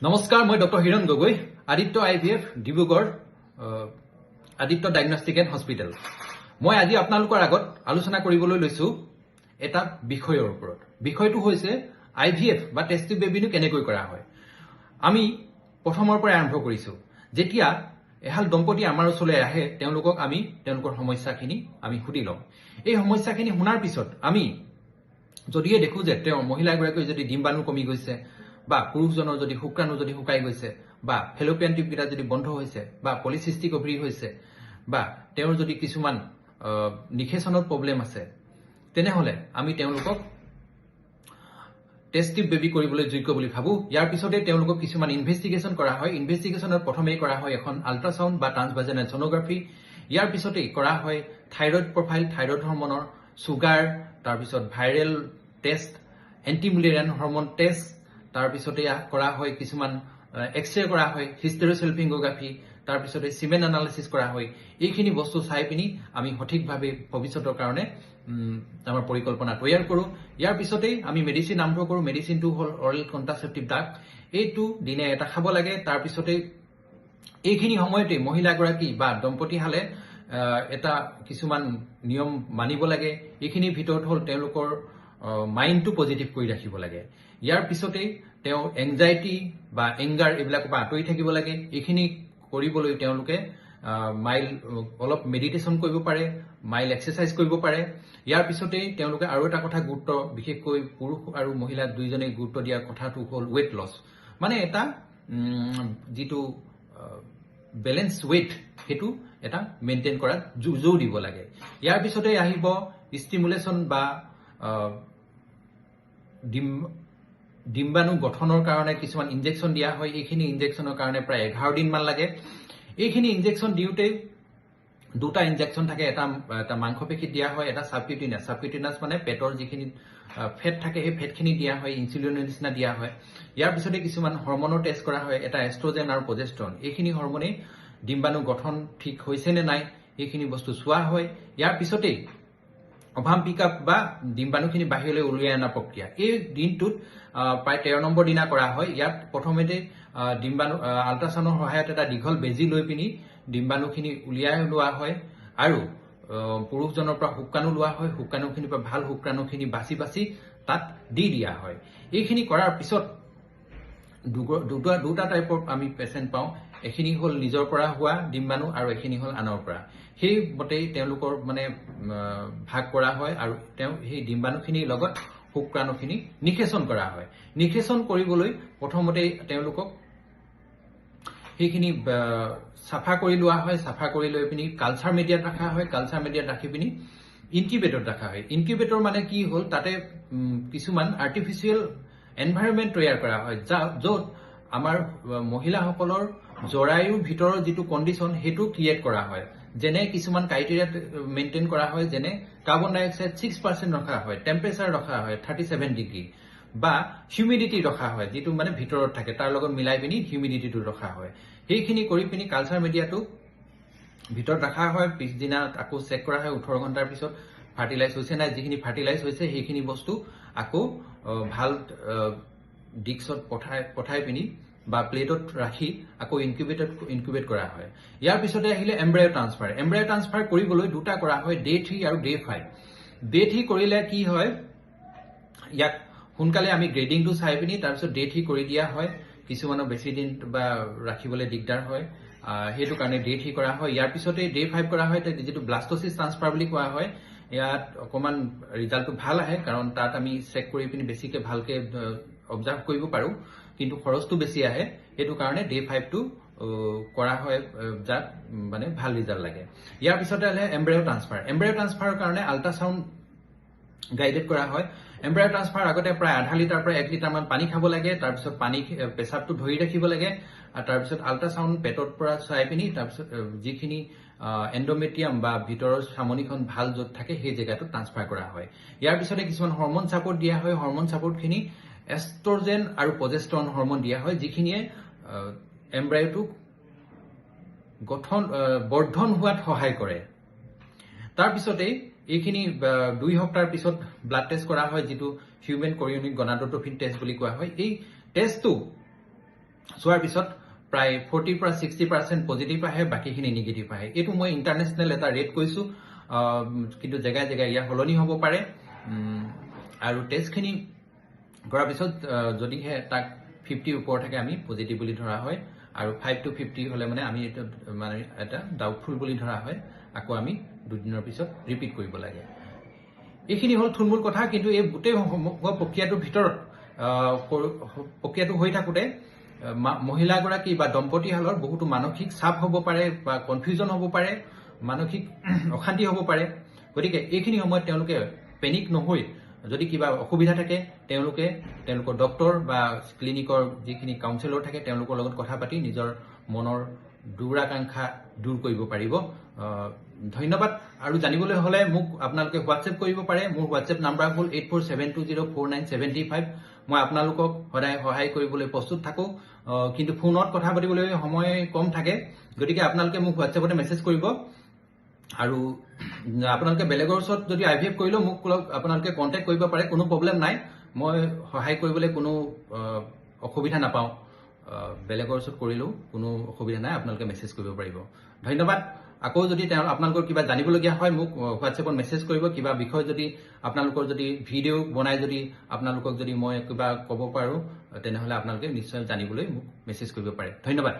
নমস্কাৰ মই doctor Hiran Gogoi Aditya IVF Dibrugarh Aditya diagnostic and hospital মই আজি আপোনালোকৰ আগত আলোচনা কৰিবলৈ লৈছো এটা বিষয়ৰ ওপৰত বিষয়টো হৈছে IVF বা টেষ্ট টিউব বেবিনো কেনেকৈ কৰা হয় আমি প্ৰথমৰ পৰা আৰম্ভ কৰিছো যেতিয়া এহাল দম্পতি আমাৰ ওচৰলৈ আহে তেওঁলোকক আমি তেওঁলোকৰ সমস্যাখিনি আমি সুধি লওঁ এই সমস্যাখিনি শুনাৰ পিছত আমি যদিহে দেখো যে তেওঁ মহিলাগৰাকীৰ যদি ডিম্বাণু কমি গৈছে বা পুৰুষজনৰ যদি শুক্ৰাণু যদি শুকাই গৈছে বা ফেলোপিয়ান টিউবকেইটা যদি বন্ধ হৈছে বা পলিসিষ্টিক অভাৰী হৈছে বা তেওঁৰ যদি কিছুমান নিষেচনৰ প্ৰব্লেম আছে তেনেহলে আমি তেওঁলোকক টেষ্ট টিউব বেবি কৰিবলৈ যোগ্য বুলি ভাবো ইয়াৰ পিছতে তেওঁলোকক কিছুমান ইনভেষ্টিগেশ্যন কৰা হয় ইনভেষ্টিগেশ্যনৰ প্ৰথমেই কৰা হয় এখন আল্ট্ৰাসাউণ্ড বা ট্ৰান্সভাজেনাল সোনোগ্ৰাফি ইয়াৰ পিছতেই কৰা হয় থাইৰয়েড প্ৰফাইল থাইৰয়েড হৰমনৰ সুগাৰ তাৰ পিছত ভাইৰেল টেষ্ট এন্টিমুলেৰিয়ান হৰমন টেষ্ট তাৰ পিছতে কৰা হয় কিছুমান এক্সৰে কৰা হয় হিষ্টেৰোছেলফিংগোগ্ৰাফি তাৰ পিছতে সিমেন এনালাইসিস কৰা হয় এইখিনি বস্তু চাই পিনি আমি সঠিকভাৱে ভৱিষ্যতৰ কাৰণে আমাৰ পৰিকল্পনা তৈয়াৰ কৰো ইয়াৰ পিছতেই আমি মেডিসিন আৰম্ভ কৰো মেডিসিনটো হল অৰেল কন্ট্ৰাসেপটিভ ড্ৰাগ এইটো দিনে এটা খাব লাগে তাৰ পিছতে এইখিনি সময়তে মহিলাগৰাকী বা দম্পতি হালে এটা কিছুমান নিয়ম মানিব লাগে এইখিনিৰ ভিতৰত হল তেওঁলোকৰ মাইন্ডটো পজিটিভ কৰি ৰাখিব লাগে ইয়াৰ পিছতে তেওঁ এংজাইটি বা এংগাৰ এইবিলাক পৰা আঁতৰি থাকিব লাগে এইখিনি কৰিবলৈ তেওঁলোকে মাইল অলপ মেডিটেশ্যন কৰিব পাৰে মাইল এক্সাৰসাইজ কৰিব পাৰে ইয়াৰ পিছতে তেওঁলোকে আৰু এটা কথা গুৰুত্ব বিশেষকৈ পুৰুষ আৰু মহিলা দুইজনে গুৰুত্ব দিয়া কথাটো হল ওয়েট লস মানে এটা যেটো বেলেন্স ওয়েট হেতু এটা মেইনটেইন কৰাত জোৰ দিব লাগে ইয়াৰ পিছতে আহিব ষ্টিমুলেশন বা ডিম্বাণু গঠনৰ কাৰণে কিছুমান ইনজেকশন দিয়া হয় এইখিনি ইনজেকশনৰ কাৰণে প্ৰায় 11 দিন মান লাগে এইখিনি ইনজেকশন দিওতে দুটা ইনজেকশন থাকে এটা মাংসপেশীত দিয়া হয় এটা সাবকিউটেনিয়াস মানে পেটৰ যিখিনি ফেট থাকে এই ফেটখিনি দিয়া হয় ইনসুলিনৰ নিচিনা দিয়া হয় ইয়াৰ পিছতে কিছুমান হৰমনৰ টেষ্ট কৰা হয় এটা এষ্ট্ৰোজেন আৰু প্ৰজেষ্টৰন এইখিনি হৰমনে ডিম্বাণু গঠন ঠিক হৈছে নে নাই এইখিনি বস্তু চোৱা হয় ইয়াৰ পিছতে অভাম পিকআপ বা ডিম্বাণুখিনি বাহিৰলৈ উলিয়াই অনা প্ৰক্ৰিয়া এই দিনটোত প্ৰায় 13 নম্বৰ দিনা কৰা হয় ইয়াত প্ৰথমতে ডিম্বাণু আল্ট্ৰাসাউণ্ডৰ সহায়ত এটা দীঘল বেজি লৈ পিনি ডিম্বাণুখিনি উলিয়াই লোৱা হয় আৰু পুৰুষজনৰ পৰা শুক্ৰাণু লোৱা হয় শুক্ৰাণুখিনিৰ পৰা ভাল শুক্ৰাণুখিনি বাছি তাত দি দিয়া হয় এইখিনি কৰাৰ পিছত দুটা টাইপৰ আমি পেশেন্ট পাওঁ এখিনি হল নিজৰ পৰা হোৱা ডিম্বাণু আৰু এখিনি হল আনৰ পৰা সেই মতেই তেওঁলোকৰ মানে ভাগ কৰা হয় আৰু তেওঁ সেই ডিম্বাণুখিনিৰ লগত শুক্ৰাণুখিনি নিষেচন কৰা হয় নিষেচন কৰিবলৈ প্ৰথমতে তেওঁলোকক সেইখিনি সাফা কৰি লোৱা হয় সাফা কৰি লৈ পিনি কালচাৰ মিডিয়াত ৰাখা হয় কালচাৰ মিডিয়াত ৰাখি পিনি ইনকিউবেটৰত ৰাখা হয় ইনকিউবেটৰ মানে কি হল তাতে কিছুমান আৰ্টিফিশিয়াল এনভাইৰনমেন্ট তৈয়াৰ কৰা হয় য'ত আমাৰ মহিলাসকলৰ জৰায়ুৰ ভিতৰৰ যেটো কন্ডিশন হেতু ক্ৰিয়েট কৰা হয় যেনে কিছুমান ক্ৰাইটেৰিয়া মেইনটেইন কৰা হয় যেনে কাৰ্বন ডাই অক্সাইড 6% ৰখা হয় টেম্পাৰেচাৰ ৰখা হয় 37 ডিগ্ৰী বা হিউমিডিটি ৰখা হয় যেটো মানে ভিতৰত থাকে তাৰ লগত মিলাই পিনি হিউমিডিটিটো ৰখা হয় সেইখিনি কৰি পিনি কালচাৰ মিডিয়াটো ভিতৰত ৰাখা হয় পিছদিনা আকৌ চেক কৰা হয় 18 ঘণ্টাৰ পিছত ফাৰ্টিলাইজ হৈছে নাই যিখিনি ফাৰ্টিলাইজ হৈছে সেইখিনি বস্তু আকৌ ভাল ডিক্সত পঠাই পিনি বা প্লেটত ৰাখি আকৌ ইনকিউবেট কৰা হয় ইয়াৰ পিছতে আহিলে এমব্ৰায়ো ট্ৰান্সফাৰ কৰিবলৈ দুটা কৰা হয় ডে 3 আৰু ডে 5 ডে 3 কৰিলে কি হয় ইয়াক সোনকালে আমি গ্ৰেডিংটো চাই পিনি তাৰ পিছত ডে 3 কৰি দিয়া হয় কিছুমানৰ বেছি দিন বা ৰাখিবলৈ দিগদাৰ হয় হেতু কাৰণে ডে 3 কৰা হয় ইয়াৰ পিছতে ডে 5 কৰা হয় যেটো ব্লাস্টোসিস ট্ৰান্সফাৰ বুলি কোৱা হয় ইয়াত অকমান ৰিজাল্টটো ভাল আহে কাৰণ তাত আমি চেক কৰি পিনি বেছিকে ভালকে অবজাৰ্ভ কৰিব পাৰো কিন্তু খৰচটো বেছি আহে হেতু কাৰণে ডে 5 টো কৰা হয় যাত মানে ভাল ৰিজাল্ট লাগে ইয়াৰ পিছতে আহে এমব্ৰায়ো ট্ৰান্সফাৰৰ কাৰণে আল্ট্ৰাসাউণ্ড গাইডেড কৰা হয় এমব্ৰায়ো ট্ৰান্সফাৰ আগতে প্ৰায় আধা লিটাৰ পৰা 1 লিটাৰ মান পানী খাব লাগে তাৰ পিছত পানী পেছাবটো ধৰি ৰাখিব লাগে আৰু তাৰ পিছত আল্ট্ৰাসাউণ্ড পেটৰ পৰা চাই পিনি তাৰ পিছত যিখিনি এন্ডোমেট্ৰিয়াম বা ভিতৰৰ সামনিখন ভাল যত থাকে সেই জায়গাটো ট্ৰান্সফাৰ কৰা হয় ইয়াৰ পিছতে কিছুমান হৰমন সাপোৰ্ট দিয়া হয় হৰমন সাপোৰ্টখিনি এষ্ট্ৰোজেন আৰু প্ৰজেষ্টৰন হৰমন দিয়া হয় যিখিনিয়ে এমব্ৰায়োটো গঠন বৰ্ধন হোৱাত সহায় কৰে তাৰ পিছতে এইখিনি 2 সপ্তাহৰ পিছত ব্লাড টেষ্ট কৰা হয় যেটো হিউম্যান কোৰিয়নিক গনাডোট্ৰফিন টেষ্ট বুলি কোৱা হয় এই টেষ্টটো চোৱাৰ পিছত প্ৰায় 40 পৰা 60% পজিটিভ আহে, বাকীখিনি নিগেটিভ আহে। এইটো মই ইণ্টাৰনেশ্যনেল এটা ৰেট কৈছোঁ, কিন্তু জেগাই জেগাই ইয়াৰ সলনি হ'ব পাৰে। আৰু টেষ্টখিনি কৰাৰ পিছত যদিহে তাক 50 ওপৰ থাকে আমি পজিটিভ বুলি ধৰা হয়, আৰু 5 to 50 হ'লে মানে আমি এটা ডাউটফুল বুলি ধৰা হয়। আকৌ আমি 2 দিনৰ পিছত ৰিপিট কৰিব লাগে। এইখিনি হ'ল থুলমূল কথা, কিন্তু এই গোটেই প্ৰক্ৰিয়াটোৰ ভিতৰত প্ৰক্ৰিয়াটো হৈ থাকোঁতে মহিলাগৰাকী বা দম্পতীহালৰ বহুতো মানসিক চাপ হ'ব পাৰে বা কনফিউজন হ'ব পাৰে, মানসিক অশান্তি হ'ব পাৰে। গতিকে এইখিনি সময়ত তেওঁলোকে পেনিক নহৈ যদি কিবা অসুবিধা থাকে তেওঁলোকৰ ডক্তৰ বা ক্লিনিকৰ যিখিনি কাউন্সিলৰ থাকে তেওঁলোকৰ লগত কথা পাতি নিজৰ মনৰ দুৰাকাংক্ষা দূৰ কৰিব পাৰিব। ধন্যবাদ। আৰু জানিবলৈ হ'লে মোক আপোনালোকে হোৱাটছএপ কৰিব পাৰে। মোৰ হোৱাটছএপ নাম্বাৰ হ'ল 8472049755। মই আপোনালোকক সদায় সহায় কৰিবলৈ প্ৰস্তুত থাকোঁ, কিন্তু ফোনত কথা পাতিবলৈ সময় কম থাকে। গতিকে আপোনালোকে মোক হোৱাটছএপতে মেছেজ কৰিব। আৰু আপোনালোকে বেলেগৰ ওচৰত যদি IVF কৰিলেও মোক আপোনালোকে কণ্টেক্ট কৰিব পাৰে, কোনো প্ৰব্লেম নাই। মই সহায় কৰিবলৈ কোনো অসুবিধা নাপাওঁ। বেলেগৰ ওচৰত কৰিলেও কোনো অসুবিধা নাই, আপোনালোকে মেছেজ কৰিব পাৰিব। ধন্যবাদ। আকৌ যদি আপোনালোকৰ কিবা জানিবলগীয়া হয় মোক হোৱাটছএপত মেছেজ কৰিব। কিবা বিষয় যদি আপোনালোকৰ যদি ভিডিঅ' বনাই যদি আপোনালোকক যদি মই কিবা ক'ব পাৰোঁ, তেনেহ'লে আপোনালোকে নিশ্চয় জানিবলৈ মোক মেছেজ কৰিব পাৰে। ধন্যবাদ।